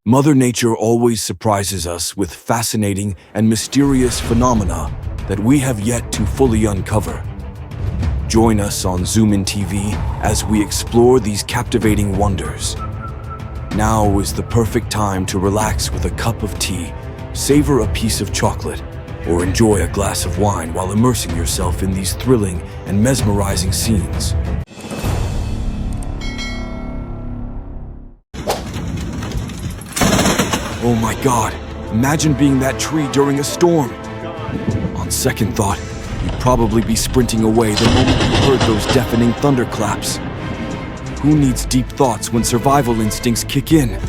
Mother Nature always surprises us with fascinating and mysterious phenomena that we have yet to fully uncover. Join us on Zoom In TV as we explore these captivating wonders. Now is the perfect time to relax with a cup of tea, savor a piece of chocolate, or enjoy a glass of wine while immersing yourself in these thrilling and mesmerizing scenes. Oh my God, imagine being that tree during a storm. On second thought, you'd probably be sprinting away the moment you heard those deafening thunderclaps. Who needs deep thoughts when survival instincts kick in?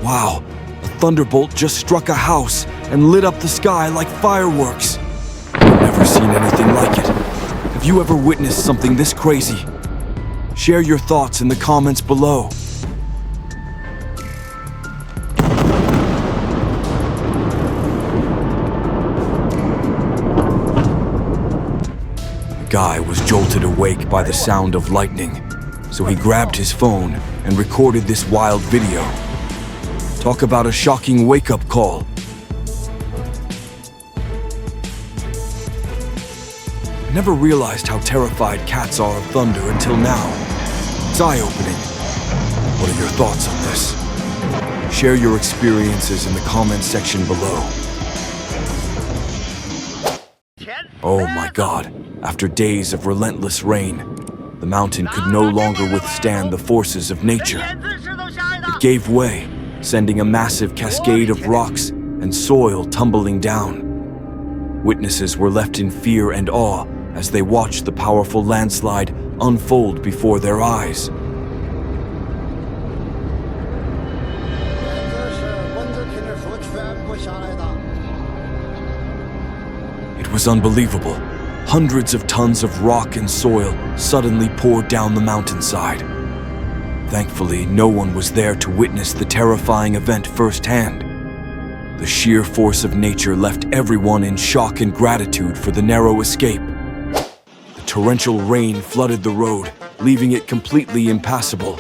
Wow, a thunderbolt just struck a house and lit up the sky like fireworks. I've never seen anything like it. Have you ever witnessed something this crazy? Share your thoughts in the comments below. The guy was jolted awake by the sound of lightning, so he grabbed his phone and recorded this wild video. Talk about a shocking wake-up call. I never realized how terrified cats are of thunder until now. It's eye-opening. What are your thoughts on this? Share your experiences in the comments section below. Oh my God. After days of relentless rain, the mountain could no longer withstand the forces of nature. It gave way, sending a massive cascade of rocks and soil tumbling down. Witnesses were left in fear and awe as they watched the powerful landslide unfold before their eyes. It was unbelievable. Hundreds of tons of rock and soil suddenly poured down the mountainside. Thankfully, no one was there to witness the terrifying event firsthand. The sheer force of nature left everyone in shock and gratitude for the narrow escape. The torrential rain flooded the road, leaving it completely impassable.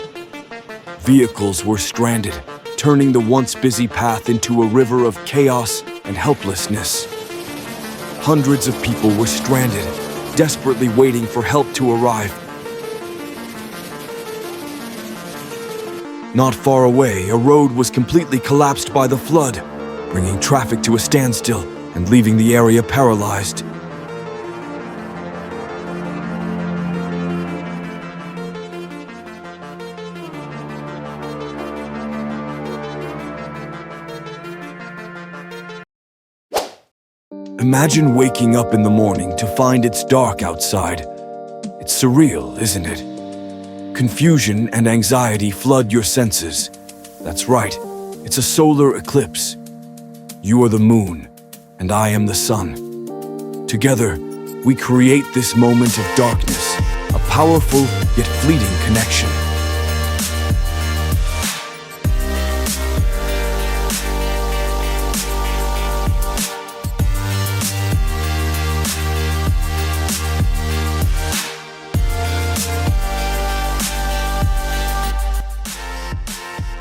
Vehicles were stranded, turning the once busy path into a river of chaos and helplessness. Hundreds of people were stranded, desperately waiting for help to arrive. Not far away, a road was completely collapsed by the flood, bringing traffic to a standstill and leaving the area paralyzed. Imagine waking up in the morning to find it's dark outside. It's surreal, isn't it? Confusion and anxiety flood your senses. That's right, it's a solar eclipse. You are the moon, and I am the sun. Together, we create this moment of darkness, a powerful yet fleeting connection.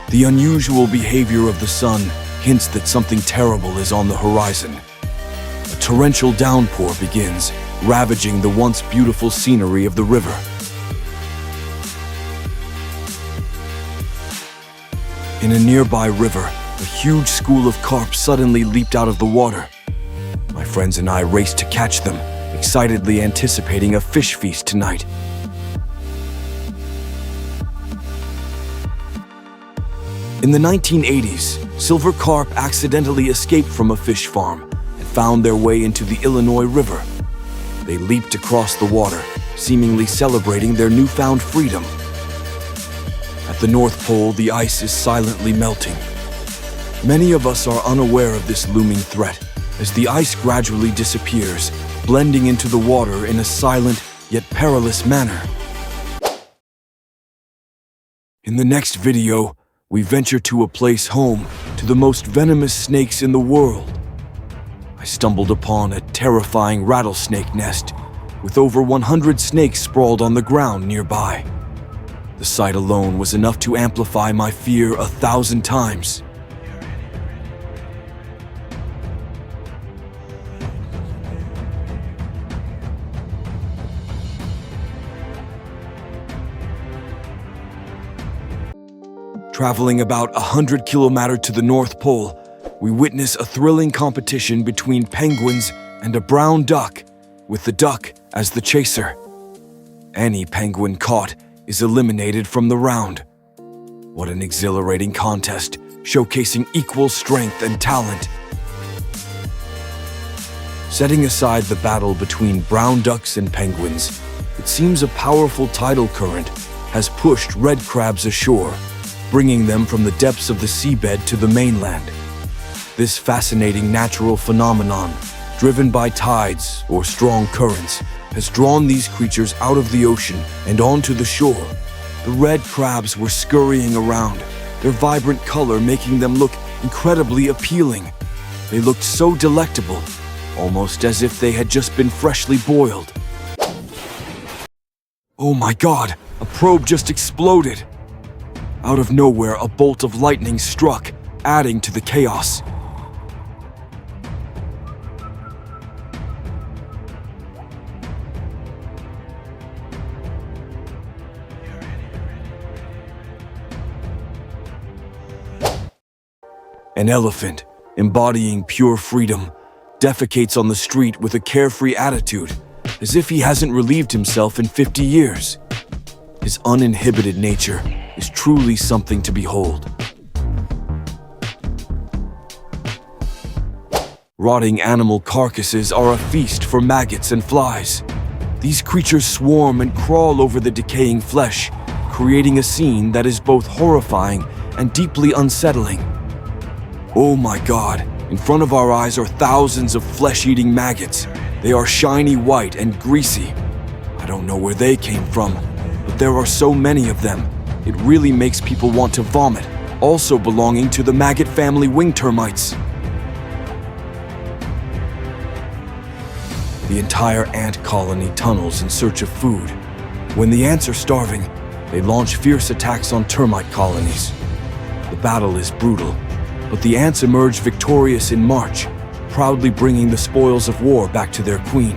The unusual behavior of the sun hints that something terrible is on the horizon. A torrential downpour begins, ravaging the once beautiful scenery of the river. In a nearby river, a huge school of carp suddenly leaped out of the water. My friends and I raced to catch them, excitedly anticipating a fish feast tonight. In the 1980s, silver carp accidentally escaped from a fish farm and found their way into the Illinois River. They leaped across the water, seemingly celebrating their newfound freedom. At the North Pole, the ice is silently melting. Many of us are unaware of this looming threat as the ice gradually disappears, blending into the water in a silent yet perilous manner. In the next video, we venture to a place home to the most venomous snakes in the world. I stumbled upon a terrifying rattlesnake nest with over 100 snakes sprawled on the ground nearby. The sight alone was enough to amplify my fear 1,000 times. Traveling about 100 kilometers to the North Pole, we witness a thrilling competition between penguins and a brown duck, with the duck as the chaser. Any penguin caught is eliminated from the round. What an exhilarating contest, showcasing equal strength and talent. Setting aside the battle between brown ducks and penguins, it seems a powerful tidal current has pushed red crabs ashore, bringing them from the depths of the seabed to the mainland. This fascinating natural phenomenon, driven by tides or strong currents, has drawn these creatures out of the ocean and onto the shore. The red crabs were scurrying around, their vibrant color making them look incredibly appealing. They looked so delectable, almost as if they had just been freshly boiled. Oh my God, a probe just exploded! Out of nowhere, a bolt of lightning struck, adding to the chaos. An elephant, embodying pure freedom, defecates on the street with a carefree attitude, as if he hasn't relieved himself in 50 years. His uninhibited nature is truly something to behold. Rotting animal carcasses are a feast for maggots and flies. These creatures swarm and crawl over the decaying flesh, creating a scene that is both horrifying and deeply unsettling. Oh my God, in front of our eyes are thousands of flesh-eating maggots. They are shiny white and greasy. I don't know where they came from, but there are so many of them. It really makes people want to vomit, also belonging to the maggot family wing termites. The entire ant colony tunnels in search of food. When the ants are starving, they launch fierce attacks on termite colonies. The battle is brutal, but the ants emerge victorious in March, proudly bringing the spoils of war back to their queen.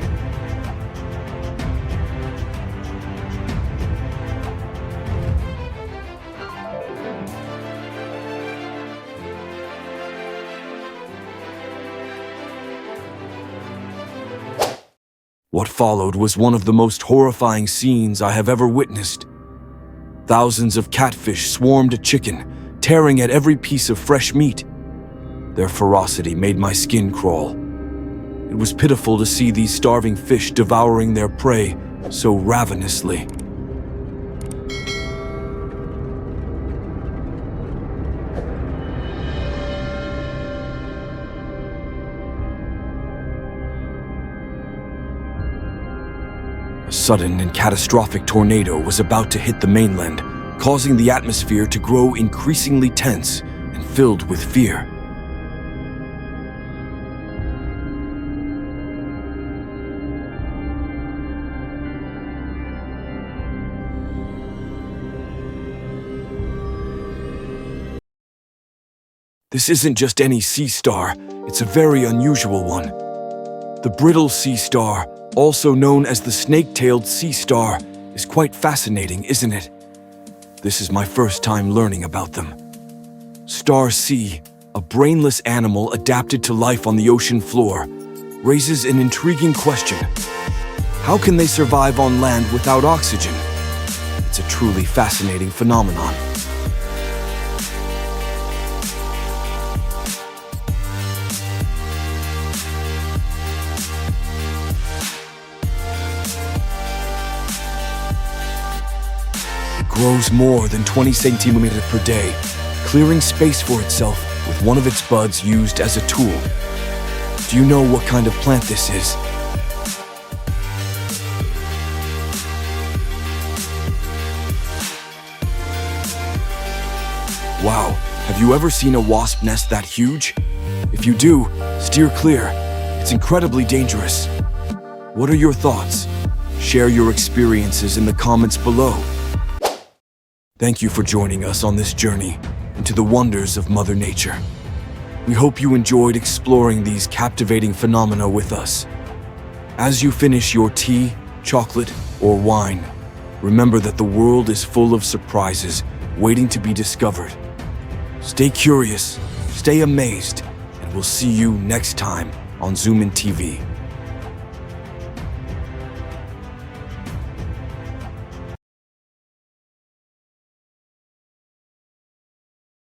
What followed was one of the most horrifying scenes I have ever witnessed. Thousands of catfish swarmed a chicken, tearing at every piece of fresh meat. Their ferocity made my skin crawl. It was pitiful to see these starving fish devouring their prey so ravenously. A sudden and catastrophic tornado was about to hit the mainland, causing the atmosphere to grow increasingly tense and filled with fear. This isn't just any sea star, it's a very unusual one. The brittle sea star, also known as the snake-tailed sea star, is quite fascinating, isn't it? This is my first time learning about them. Star C, a brainless animal adapted to life on the ocean floor, raises an intriguing question. How can they survive on land without oxygen? It's a truly fascinating phenomenon. Grows more than 20 centimeters per day, clearing space for itself with one of its buds used as a tool. Do you know what kind of plant this is? Wow, have you ever seen a wasp nest that huge? If you do, steer clear. It's incredibly dangerous. What are your thoughts? Share your experiences in the comments below. Thank you for joining us on this journey into the wonders of Mother Nature. We hope you enjoyed exploring these captivating phenomena with us. As you finish your tea, chocolate, or wine, remember that the world is full of surprises waiting to be discovered. Stay curious, stay amazed, and we'll see you next time on Zoom In TV.